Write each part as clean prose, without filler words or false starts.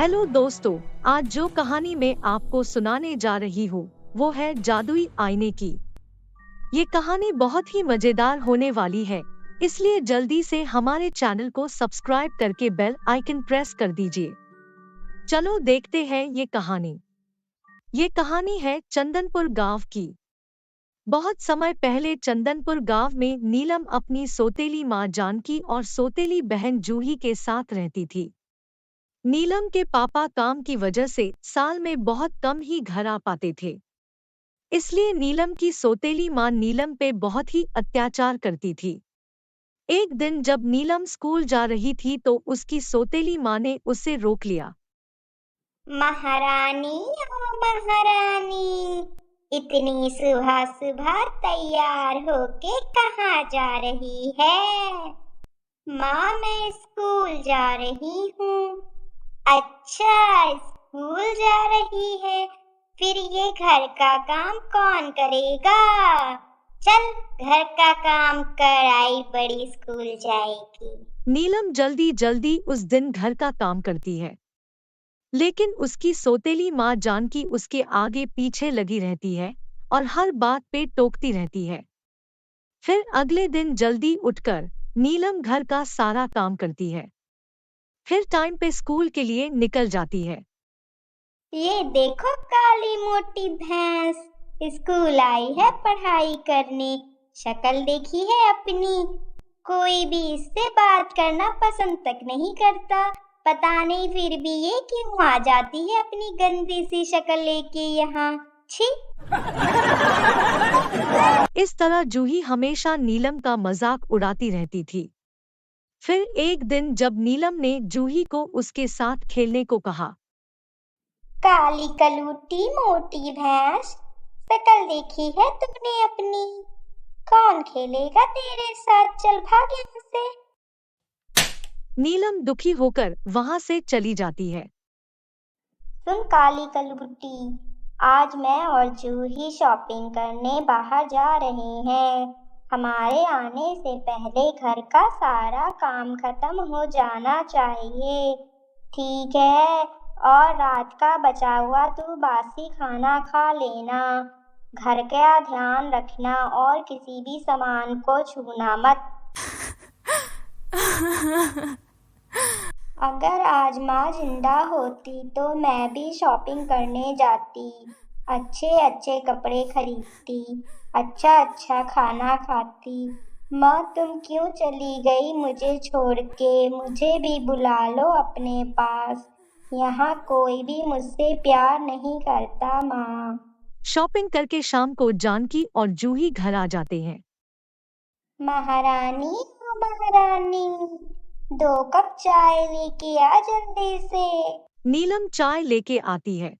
Hello दोस्तों, आज जो कहानी मैं आपको सुनाने जा रही हूँ वो है जादुई आईने की। ये कहानी बहुत ही मजेदार होने वाली है, इसलिए जल्दी से हमारे चैनल को सब्सक्राइब करके बेल आइकन प्रेस कर दीजिए। चलो देखते हैं ये कहानी। ये कहानी है चंदनपुर गांव की। बहुत समय पहले चंदनपुर गांव में नीलम अपनी सौतेली माँ जानकी और सौतेली बहन जूही के साथ रहती थी। नीलम के पापा काम की वजह से साल में बहुत कम ही घर आ पाते थे। इसलिए नीलम की सौतेली माँ नीलम पे बहुत ही अत्याचार करती थी। एक दिन जब नीलम स्कूल जा रही थी तो उसकी सौतेली माँ ने उसे रोक लिया। महारानी ओ महारानी, इतनी सुबह सुबह तैयार होके कहाँ जा रही है? माँ, मैं स्कूल जा रही हूँ। अच्छा, स्कूल जा रही है, फिर ये घर का काम कौन करेगा? चल, घर का काम कर आई, बड़ी स्कूल जाएगी। नीलम जल्दी जल्दी उस दिन घर का काम करती है, लेकिन उसकी सौतेली माँ जानकी उसके आगे पीछे लगी रहती है और हर बात पे टोकती रहती है। फिर अगले दिन जल्दी उठकर नीलम घर का सारा काम करती है, फिर टाइम पे स्कूल के लिए निकल जाती है। ये देखो, काली मोटी भैंस स्कूल आई है पढ़ाई करने। शक्ल देखी है अपनी? कोई भी इससे बात करना पसंद तक नहीं करता। पता नहीं फिर भी ये क्यों आ जाती है अपनी गंदी सी शक्ल लेके यहाँ। छी! इस तरह जूही हमेशा नीलम का मजाक उड़ाती रहती थी। फिर एक दिन जब नीलम ने जूही को उसके साथ खेलने को कहा। काली कलूटी मोटी भैंस, शक्ल देखी है तुमने अपनी? कौन खेलेगा तेरे साथ? चल भाग यहाँ से। नीलम दुखी होकर वहां से चली जाती है। सुन काली कलबुट्टी, आज मैं और जूही शॉपिंग करने बाहर जा रहे हैं। हमारे आने से पहले घर का सारा काम खत्म हो जाना चाहिए, ठीक है? और रात का बचा हुआ तू बासी खाना खा लेना। घर का ध्यान रखना और किसी भी सामान को छूना मत। अगर आज माँ जिंदा होती तो मैं भी शॉपिंग करने जाती, अच्छे अच्छे कपड़े खरीदती, अच्छा अच्छा खाना खाती। माँ, तुम क्यों चली गई मुझे छोड़ के? मुझे भी बुला लो अपने पास। यहाँ कोई भी मुझसे प्यार नहीं करता माँ। शॉपिंग करके शाम को जानकी और जूही घर आ जाते हैं। महारानी ओ महारानी, 2 कप चाय लेके आ जल्दी से। नीलम चाय लेके आती है।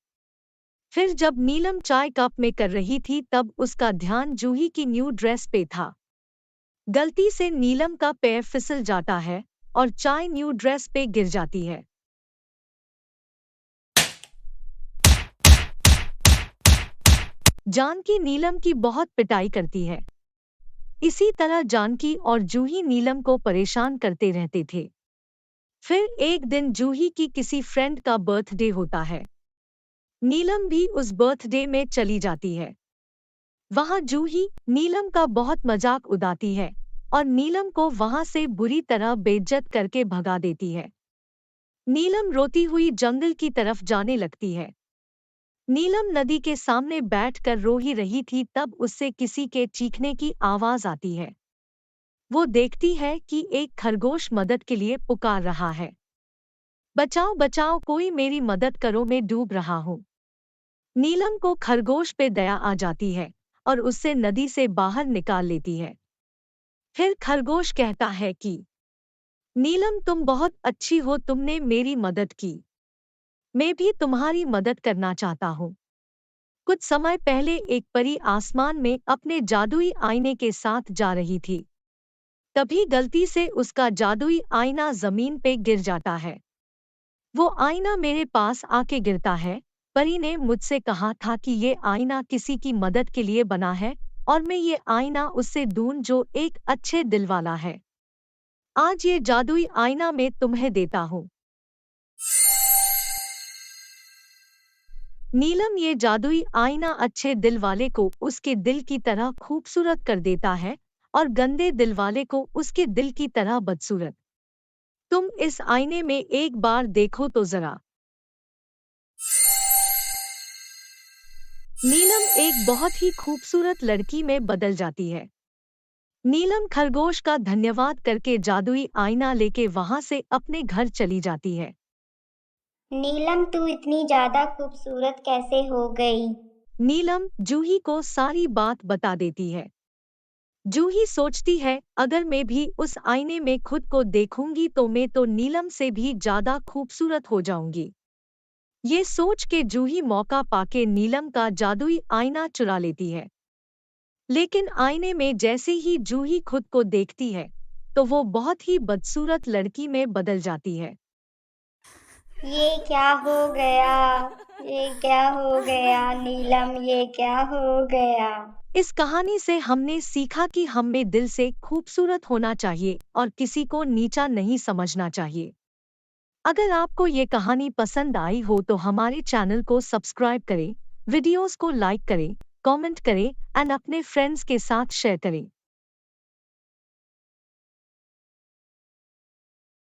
फिर जब नीलम चाय कप में कर रही थी तब उसका ध्यान जूही की न्यू ड्रेस पे था। गलती से नीलम का पैर फिसल जाता है और चाय न्यू ड्रेस पे गिर जाती है। जानकी नीलम की बहुत पिटाई करती है। इसी तरह जानकी और जूही नीलम को परेशान करते रहते थे। फिर एक दिन जूही की किसी फ्रेंड का बर्थडे होता है। नीलम भी उस बर्थडे में चली जाती है। वहां जूही नीलम का बहुत मजाक उड़ाती है और नीलम को वहां से बुरी तरह बेइज्जत करके भगा देती है। नीलम रोती हुई जंगल की तरफ जाने लगती है। नीलम नदी के सामने बैठकर रो ही रही थी तब उससे किसी के चीखने की आवाज आती है। वो देखती है कि एक खरगोश मदद के लिए पुकार रहा है। बचाओ बचाओ, कोई मेरी मदद करो, मैं डूब रहा हूँ। नीलम को खरगोश पे दया आ जाती है और उससे नदी से बाहर निकाल लेती है। फिर खरगोश कहता है कि नीलम, तुम बहुत अच्छी हो, तुमने मेरी मदद की। मैं भी तुम्हारी मदद करना चाहता हूँ। कुछ समय पहले एक परी आसमान में अपने जादुई आईने के साथ जा रही थी। तभी गलती से उसका जादुई आईना जमीन पे गिर जाता है। वो आईना मेरे पास आके गिरता है। परी ने मुझसे कहा था कि ये आईना किसी की मदद के लिए बना है और मैं ये आईना उससे दूं जो एक अच्छे दिल वाला है। आज ये जादुई आईना मैं तुम्हें देता हूँ। नीलम ये जादुई आईना अच्छे दिल वाले को उसके दिल की तरह खूबसूरत कर देता है और गंदे दिल वाले को उसके दिल की तरह बदसूरत। तुम इस आईने में एक बार देखो तो जरा। नीलम एक बहुत ही खूबसूरत लड़की में बदल जाती है। नीलम खरगोश का धन्यवाद करके जादुई आईना लेके वहां से अपने घर चली जाती है। नीलम, तू इतनी ज्यादा खूबसूरत कैसे हो गई? नीलम जूही को सारी बात बता देती है। जूही सोचती है अगर मैं भी उस आईने में खुद को देखूंगी तो मैं तो नीलम से भी ज्यादा खूबसूरत हो जाऊंगी। ये सोच के जूही मौका पाके नीलम का जादुई आईना चुरा लेती है। लेकिन आईने में जैसे ही जूही खुद को देखती है तो वो बहुत ही बदसूरत लड़की में बदल जाती है। ये क्या हो गया? ये क्या हो गया नीलम? ये क्या हो गया? इस कहानी से हमने सीखा कि हमें दिल से खूबसूरत होना चाहिए और किसी को नीचा नहीं समझना चाहिए। अगर आपको ये कहानी पसंद आई हो तो हमारे चैनल को सब्सक्राइब करें, वीडियोस को लाइक करें, कमेंट करें एंड अपने फ्रेंड्स के साथ शेयर करें।